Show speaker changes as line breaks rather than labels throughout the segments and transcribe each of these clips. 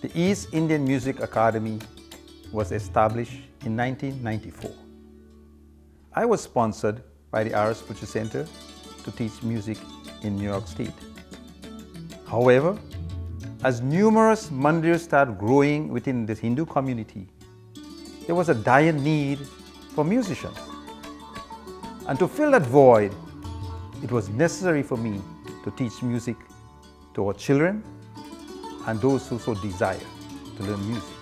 The East Indian Music Academy was established in 1994. I was sponsored by the R.S. Bacchus Center to teach music in New York State. However, as numerous mandirs started growing within the Hindu community, there was a dire need for musicians. And to fill that void, it was necessary for me to teach music to our children and those who so desire to learn music.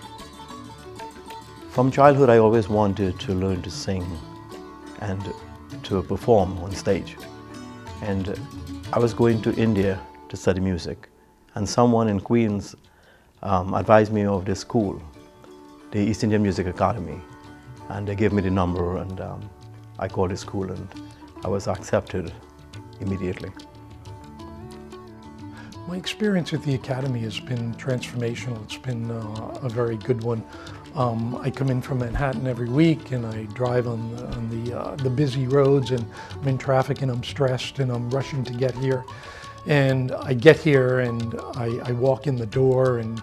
From childhood, I always wanted to learn to sing and to perform on stage. And I was going to India to study music. And someone in Queens advised me of this school, the East Indian Music Academy. And they gave me the number, and I called the school, and I was accepted immediately.
My experience at the Academy has been transformational. It's been a very good one. I come in from Manhattan every week, and I drive on the busy roads, and I'm in traffic, and I'm stressed, and I'm rushing to get here. And I get here, and I walk in the door, and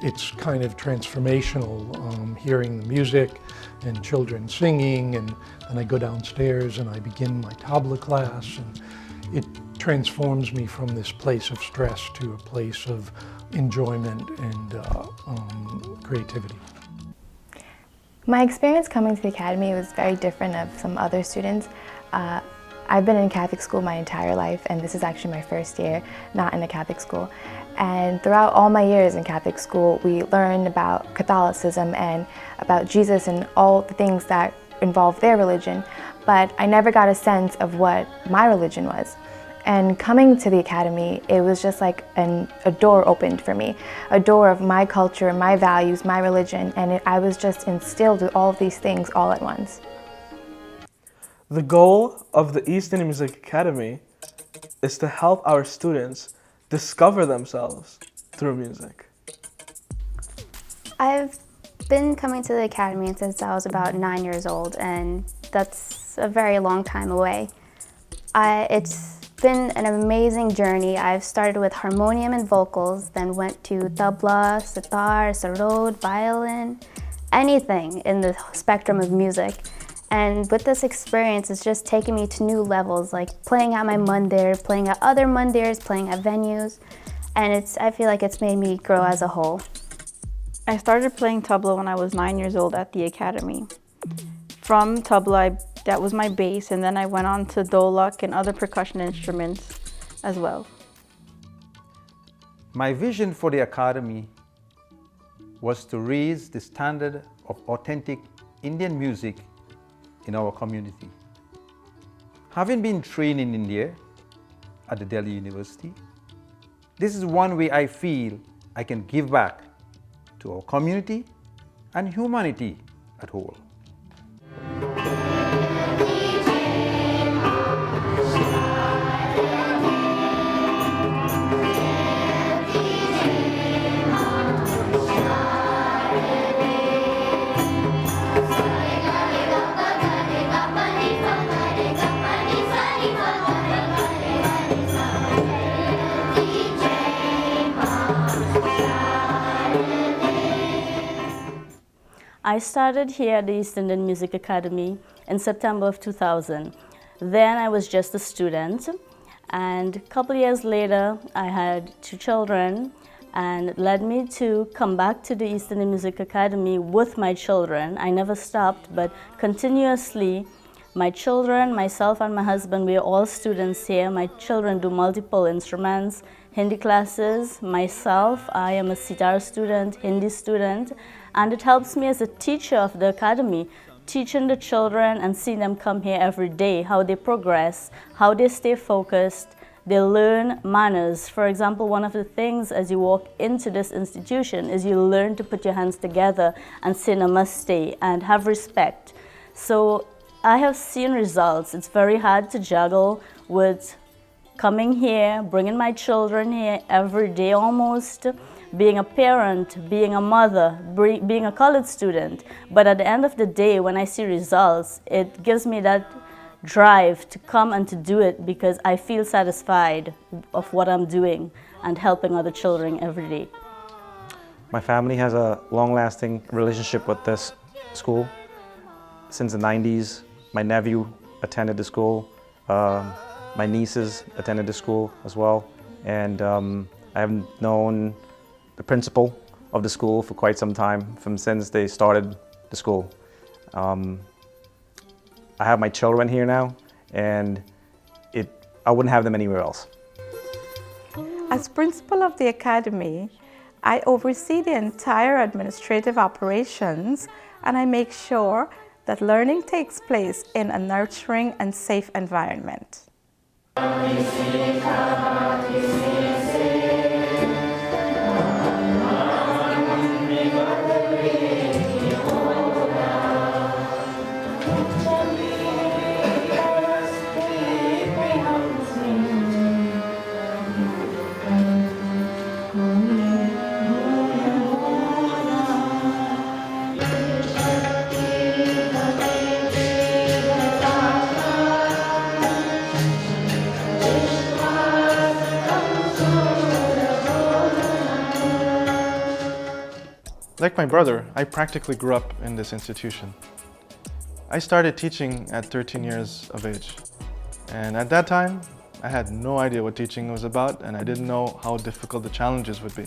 it's kind of transformational, hearing the music and children singing, and then I go downstairs and I begin my tabla class, and it transforms me from this place of stress to a place of enjoyment and creativity.
My experience coming to the Academy was very different of some other students. I've been in Catholic school my entire life, and this is actually my first year not in a Catholic school. And throughout all my years in Catholic school, we learned about Catholicism and about Jesus and all the things that involve their religion, but I never got a sense of what my religion was. And coming to the Academy, it was just like a door opened for me, a door of my culture, my values, my religion, and I was just instilled with all of these things all at once.
The goal of the East Indian Music Academy is to help our students discover themselves through music.
I've been coming to the Academy since I was about 9 years old, and that's a very long time away. It's been an amazing journey. I've started with harmonium and vocals, then went to tabla, sitar, sarod, violin, anything in the spectrum of music. And with this experience, it's just taken me to new levels, like playing at my mandir, playing at other mandirs, playing at venues, and I feel like it's made me grow as a whole.
I started playing tabla when I was 9 years old at the Academy. From tabla, that was my base, and then I went on to dholak and other percussion instruments as well.
My vision for the Academy was to raise the standard of authentic Indian music in our community. Having been trained in India at the Delhi University, this is one way I feel I can give back to our community and humanity at whole.
I started here at the East Indian Music Academy in September of 2000. Then I was just a student, and a couple years later I had 2 children, and it led me to come back to the East Indian Music Academy with my children. I never stopped, but continuously my children, myself and my husband, we are all students here. My children do multiple instruments, Hindi classes. Myself, I am a sitar student, Hindi student, and it helps me as a teacher of the academy, teaching the children and seeing them come here every day, how they progress, how they stay focused, they learn manners. For example, one of the things as you walk into this institution is you learn to put your hands together and say namaste and have respect. So I have seen results. It's very hard to juggle with coming here, bringing my children here every day almost, being a parent, being a mother, being a college student. But at the end of the day, when I see results, it gives me that drive to come and to do it because I feel satisfied of what I'm doing and helping other children every day.
My family has a long-lasting relationship with this school. Since the 90s, my nephew attended the school, my nieces attended the school as well, and I have known the principal of the school for quite some time, since they started the school. I have my children here now, and I wouldn't have them anywhere else.
As principal of the academy, I oversee the entire administrative operations, and I make sure that learning takes place in a nurturing and safe environment.
Like my brother, I practically grew up in this institution. I started teaching at 13 years of age, and at that time, I had no idea what teaching was about, and I didn't know how difficult the challenges would be.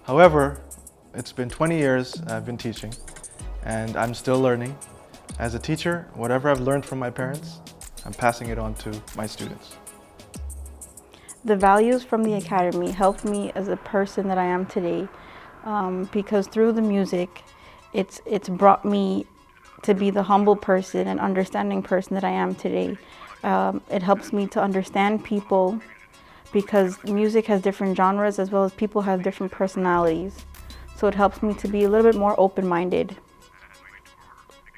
However, it's been 20 years I've been teaching, and I'm still learning. As a teacher, whatever I've learned from my parents, I'm passing it on to my students.
The values from the academy helped me as a person that I am today. Because through the music, it's brought me to be the humble person and understanding person that I am today. It helps me to understand people because music has different genres as well as people have different personalities. So it helps me to be a little bit more open-minded.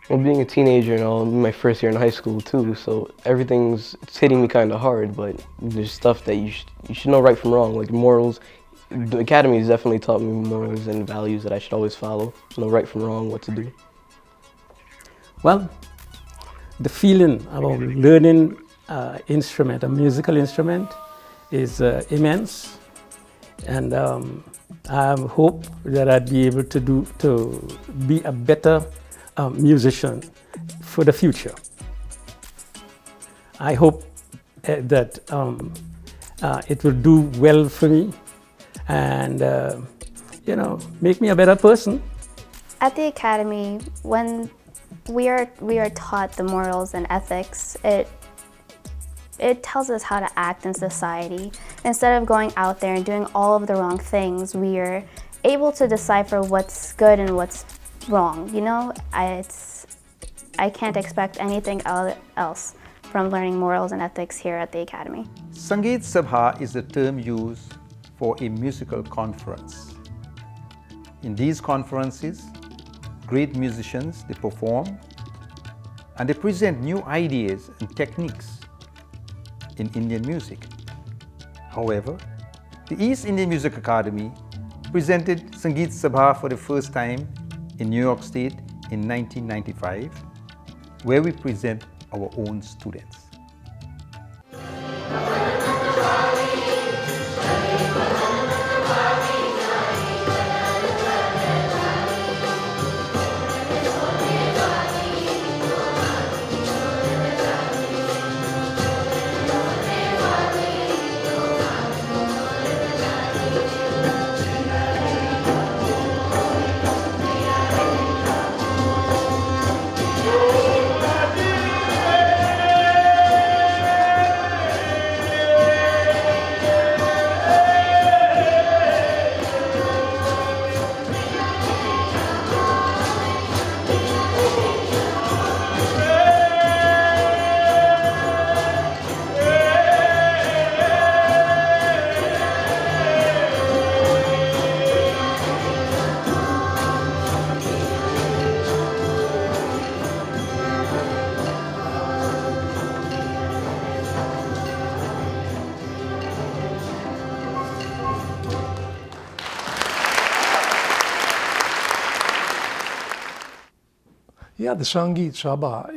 Well, being a teenager and all, my first year in high school too, so it's hitting me kind of hard, but there's stuff that you should know right from wrong, like morals. The academy has definitely taught me morals and values that I should always follow, know right from wrong, what to do.
Well, the feeling about learning a musical instrument is immense, and I hope that I'd be able to be a better musician for the future. I hope that it will do well for me and make me a better person.
At the academy, when we are taught the morals and ethics, it tells us how to act in society. Instead of going out there and doing all of the wrong things, we are able to decipher what's good and what's wrong. I can't expect anything else from learning morals and ethics here at the academy.
Sangit Sabha is the term used for a musical conference. In these conferences, great musicians, they perform and they present new ideas and techniques in Indian music. However, the East Indian Music Academy presented Sangit Sabha for the first time in New York State in 1995, where we present our own students.
Yeah, the Sangit Sabha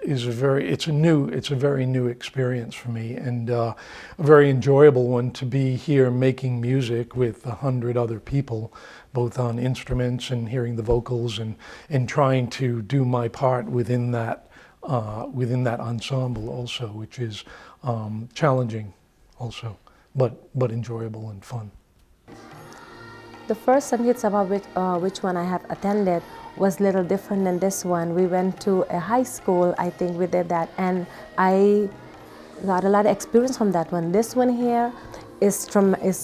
is a very new experience for me, and a very enjoyable one to be here making music with 100 other people, both on instruments and hearing the vocals, and trying to do my part within that ensemble also, which is challenging also, but enjoyable and fun.
The first Sangit Sabha which one I have attended was a little different than this one. We went to a high school, I think we did that, and I got a lot of experience from that one. This one here is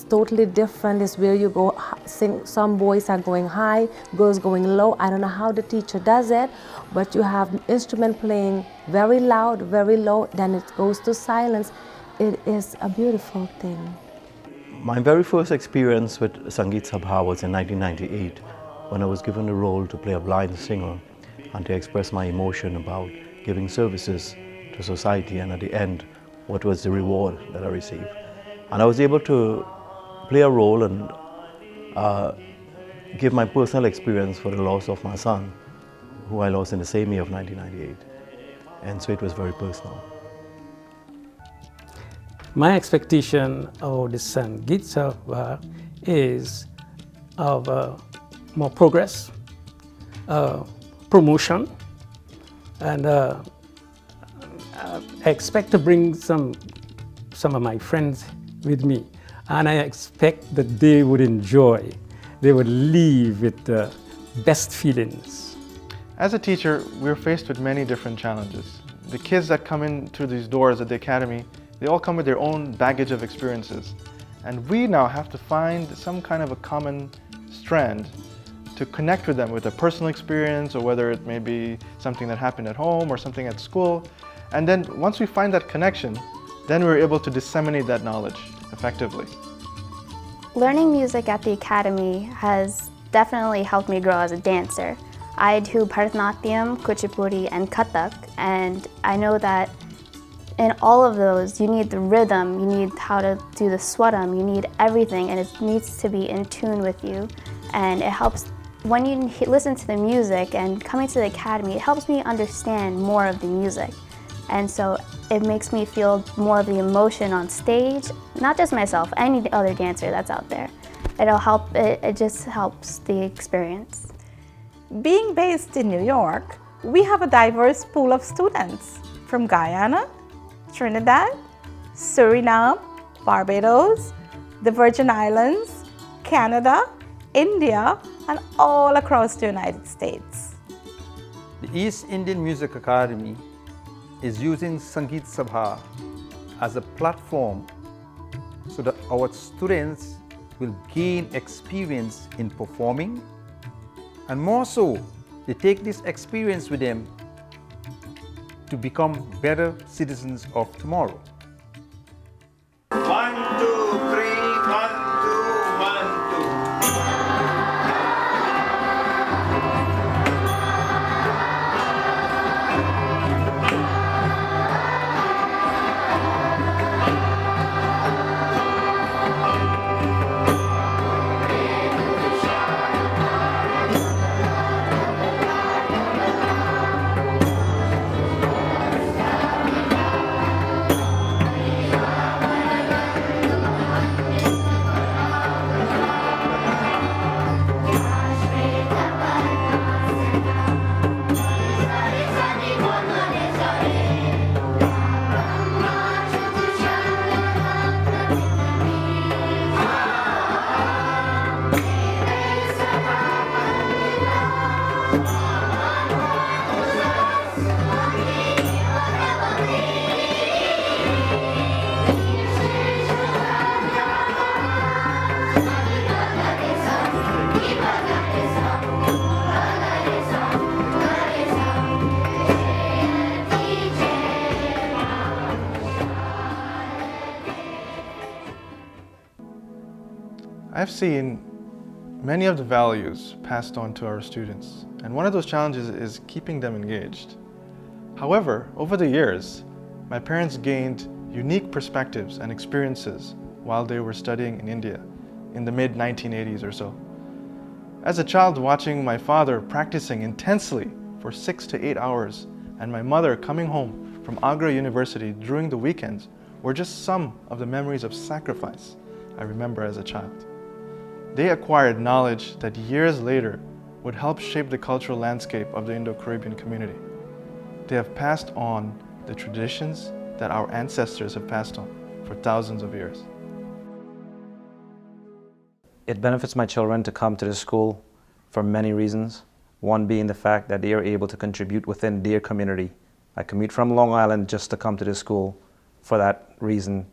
totally different. It's where you go sing, some boys are going high, girls going low. I don't know how the teacher does it, but you have instrument playing very loud, very low, then it goes to silence. It is a beautiful thing.
My very first experience with Sangit Sabha was in 1998 when I was given the role to play a blind singer and to express my emotion about giving services to society, and at the end, what was the reward that I received. And I was able to play a role and give my personal experience for the loss of my son, who I lost in the same year of 1998. And so it was very personal.
My expectation of the Sangit Sabha is of more progress, promotion, and I expect to bring some of my friends with me, and I expect that they would enjoy, they would leave with the best feelings.
As a teacher, we're faced with many different challenges. The kids that come in through these doors at the academy, they all come with their own baggage of experiences. And we now have to find some kind of a common strand to connect with them with a personal experience, or whether it may be something that happened at home or something at school. And then once we find that connection, then we're able to disseminate that knowledge effectively.
Learning music at the academy has definitely helped me grow as a dancer. I do Bharatanatyam, Kuchipudi, and Kathak, and I know that in all of those, you need the rhythm, you need how to do the swaram, you need everything, and it needs to be in tune with you. And it helps, when you listen to the music and coming to the academy, it helps me understand more of the music. And so it makes me feel more of the emotion on stage, not just myself, any other dancer that's out there. It'll help, it just helps the experience.
Being based in New York, we have a diverse pool of students from Guyana, Trinidad, Suriname, Barbados, the Virgin Islands, Canada, India, and all across the United States.
The East Indian Music Academy is using Sangit Sabha as a platform so that our students will gain experience in performing, and more so, they take this experience with them to become better citizens of tomorrow.
1, 2, 3, 1, 2, 1,
've seen many of the values passed on to our students, and one of those challenges is keeping them engaged. However, over the years, my parents gained unique perspectives and experiences while they were studying in India in the mid-1980s or so. As a child, watching my father practicing intensely for 6 to 8 hours, and my mother coming home from Agra University during the weekends were just some of the memories of sacrifice I remember as a child. They acquired knowledge that years later would help shape the cultural landscape of the Indo-Caribbean community. They have passed on the traditions that our ancestors have passed on for thousands of years.
It benefits my children to come to the school for many reasons. One being the fact that they are able to contribute within their community. I commute from Long Island just to come to this school for that reason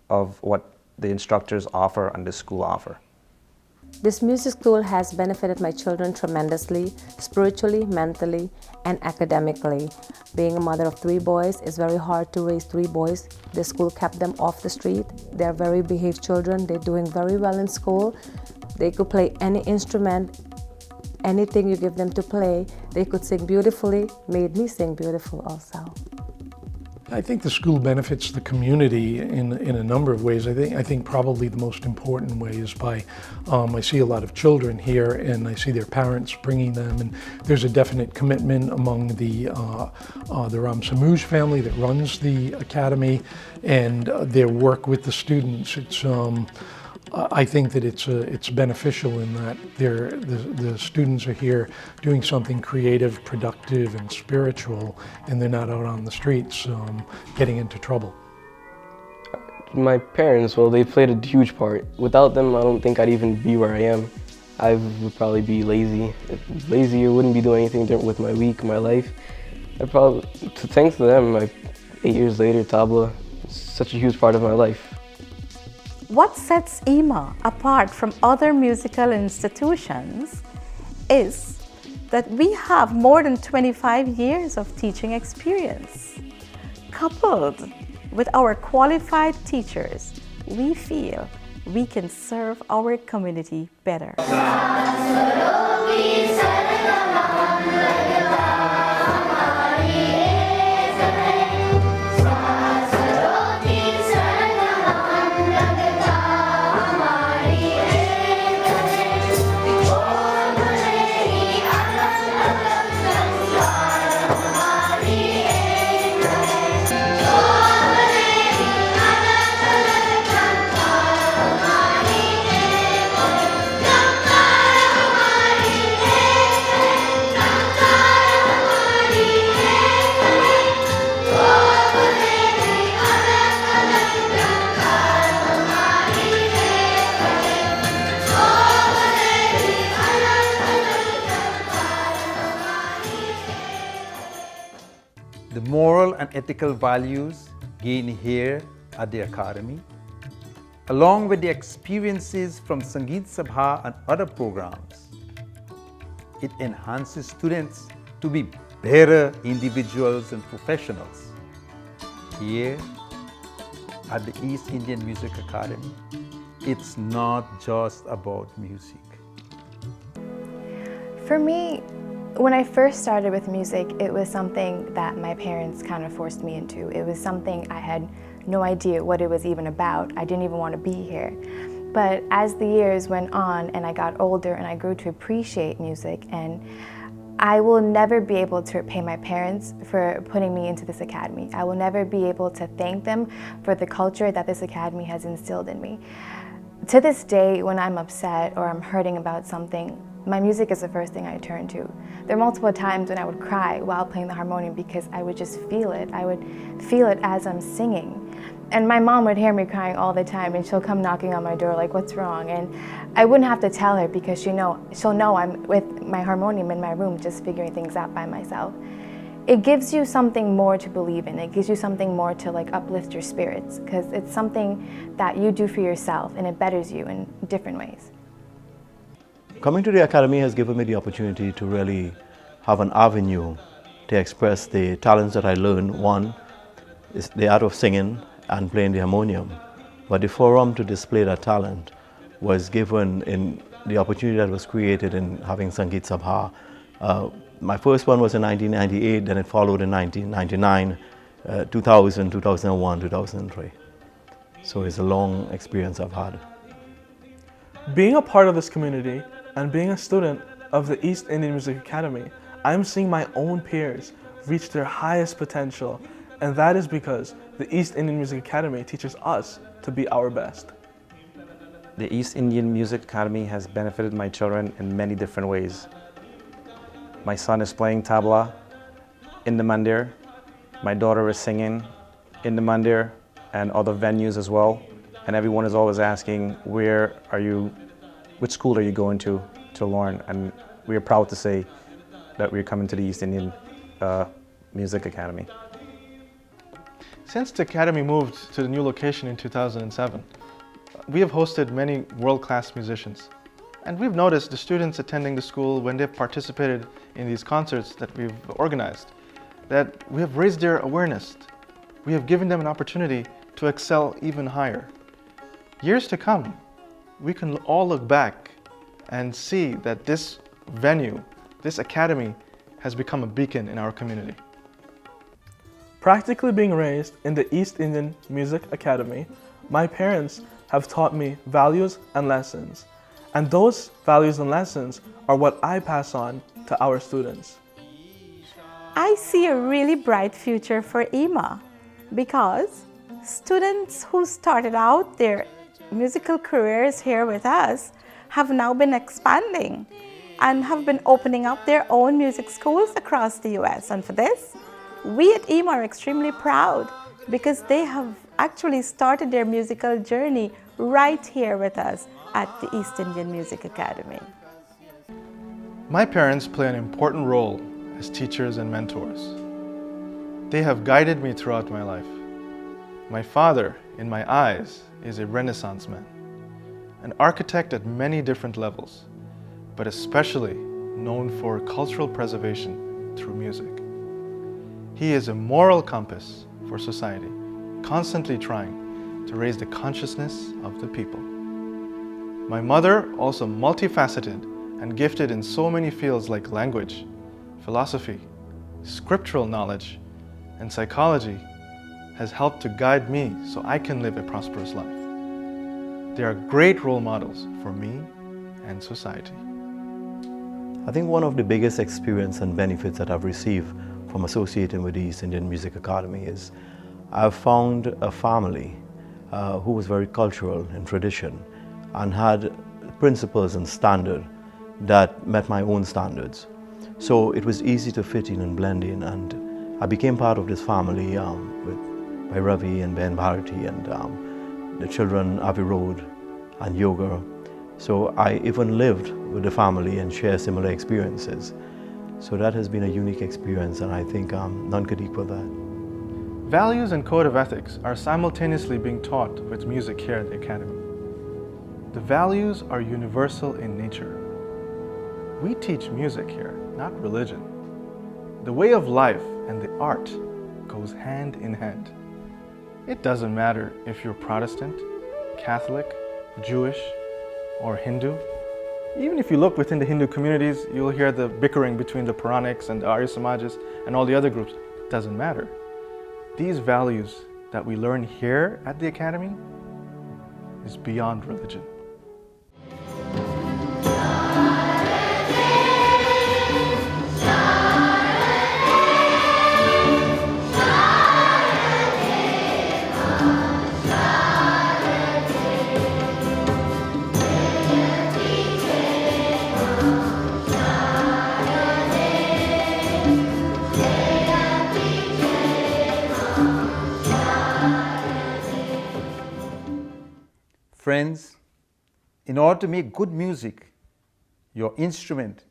of what the instructors offer and the school offer.
This music school has benefited my children tremendously, spiritually, mentally, and academically. Being a mother of 3 boys, it's very hard to raise 3 boys. The school kept them off the street. They're very behaved children. They're doing very well in school. They could play any instrument, anything you give them to play. They could sing beautifully, made me sing beautiful also.
I think the school benefits the community in a number of ways. I think probably the most important way is by, I see a lot of children here and I see their parents bringing them, and there's a definite commitment among the Ram Samooj family that runs the academy and their work with the students. I think that it's beneficial in that the students are here doing something creative, productive, and spiritual, and they're not out on the streets getting into trouble.
My parents, well, they played a huge part. Without them, I don't think I'd even be where I am. I would probably be lazy. Lazy, I wouldn't be doing anything with my week, my life. Thanks to them, 8 years later, tabla is such a huge part of my life.
What sets IMA apart from other musical institutions is that we have more than 25 years of teaching experience. Coupled with our qualified teachers, we feel we can serve our community better.
The moral and ethical values gained here at the Academy, along with the experiences from Sangit Sabha and other programs, it enhances students to be better individuals and professionals. Here at the East Indian Music Academy, it's not just about music.
For me, when I first started with music, it was something that my parents kind of forced me into. It was something I had no idea what it was even about. I didn't even want to be here. But as the years went on and I got older and I grew to appreciate music, and I will never be able to repay my parents for putting me into this academy. I will never be able to thank them for the culture that this academy has instilled in me. To this day, when I'm upset or I'm hurting about something, my music is the first thing I turn to. There are multiple times when I would cry while playing the harmonium because I would just feel it. I would feel it as I'm singing. And my mom would hear me crying all the time and she'll come knocking on my door like, what's wrong? And I wouldn't have to tell her because she'll know I'm with my harmonium in my room just figuring things out by myself. It gives you something more to believe in. It gives you something more to uplift your spirits because it's something that you do for yourself and it betters you in different ways.
Coming to the Academy has given me the opportunity to really have an avenue to express the talents that I learned. One is the art of singing and playing the harmonium. But the forum to display that talent was given in the opportunity that was created in having Sangit Sabha. My first one was in 1998, then it followed in 1999, 2000, 2001, 2003. So it's a long experience I've had.
Being a part of this community and being a student of the East Indian Music Academy, I'm seeing my own peers reach their highest potential, and that is because the East Indian Music Academy teaches us to be our best.
The East Indian Music Academy has benefited my children in many different ways. My son is playing tabla in the mandir. My daughter is singing in the mandir and other venues as well. And everyone is always asking, which school are you going to learn? And we are proud to say that we're coming to the East Indian Music Academy.
Since the Academy moved to the new location in 2007, we have hosted many world-class musicians. And we've noticed the students attending the school, when they've participated in these concerts that we've organized, that we have raised their awareness. We have given them an opportunity to excel even higher. Years to come, we can all look back and see that this venue, this academy, has become a beacon in our community.
Practically being raised in the East Indian Music Academy, my parents have taught me values and lessons. And those values and lessons are what I pass on to our students.
I see a really bright future for EMA because students who started out their musical careers here with us have now been expanding and have been opening up their own music schools across the US. And for this, we at EMA are extremely proud because they have actually started their musical journey right here with us at the East Indian Music Academy.
My parents play an important role as teachers and mentors. They have guided me throughout my life. My father, in my eyes, is a Renaissance man, an architect at many different levels, but especially known for cultural preservation through music. He is a moral compass for society, constantly trying to raise the consciousness of the people. My mother, also multifaceted and gifted in so many fields like language, philosophy, scriptural knowledge, and psychology, has helped to guide me so I can live a prosperous life. They are great role models for me and society.
I think one of the biggest experience and benefits that I've received from associating with the East Indian Music Academy is I've found a family who was very cultural in tradition and had principles and standards that met my own standards. So it was easy to fit in and blend in, and I became part of this family with my Ravi and Ben Bharati and the children Avi Road and yoga. So I even lived with the family and shared similar experiences. So that has been a unique experience, and I think none could equal that.
Values and code of ethics are simultaneously being taught with music here at the Academy. The values are universal in nature. We teach music here, not religion. The way of life and the art goes hand in hand. It doesn't matter if you're Protestant, Catholic, Jewish, or Hindu. Even if you look within the Hindu communities, you'll hear the bickering between the Puranics and the Arya Samajas and all the other groups. It doesn't matter. These values that we learn here at the Academy is beyond religion.
Friends, in order to make good music, your instrument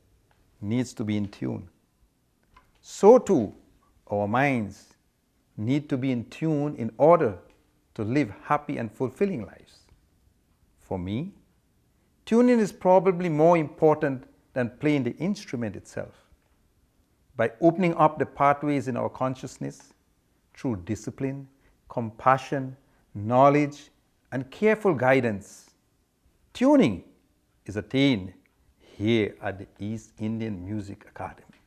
needs to be in tune. So too, our minds need to be in tune in order to live happy and fulfilling lives. For me, tuning is probably more important than playing the instrument itself. By opening up the pathways in our consciousness through discipline, compassion, knowledge, and careful guidance, tuning is attained here at the East Indian Music Academy.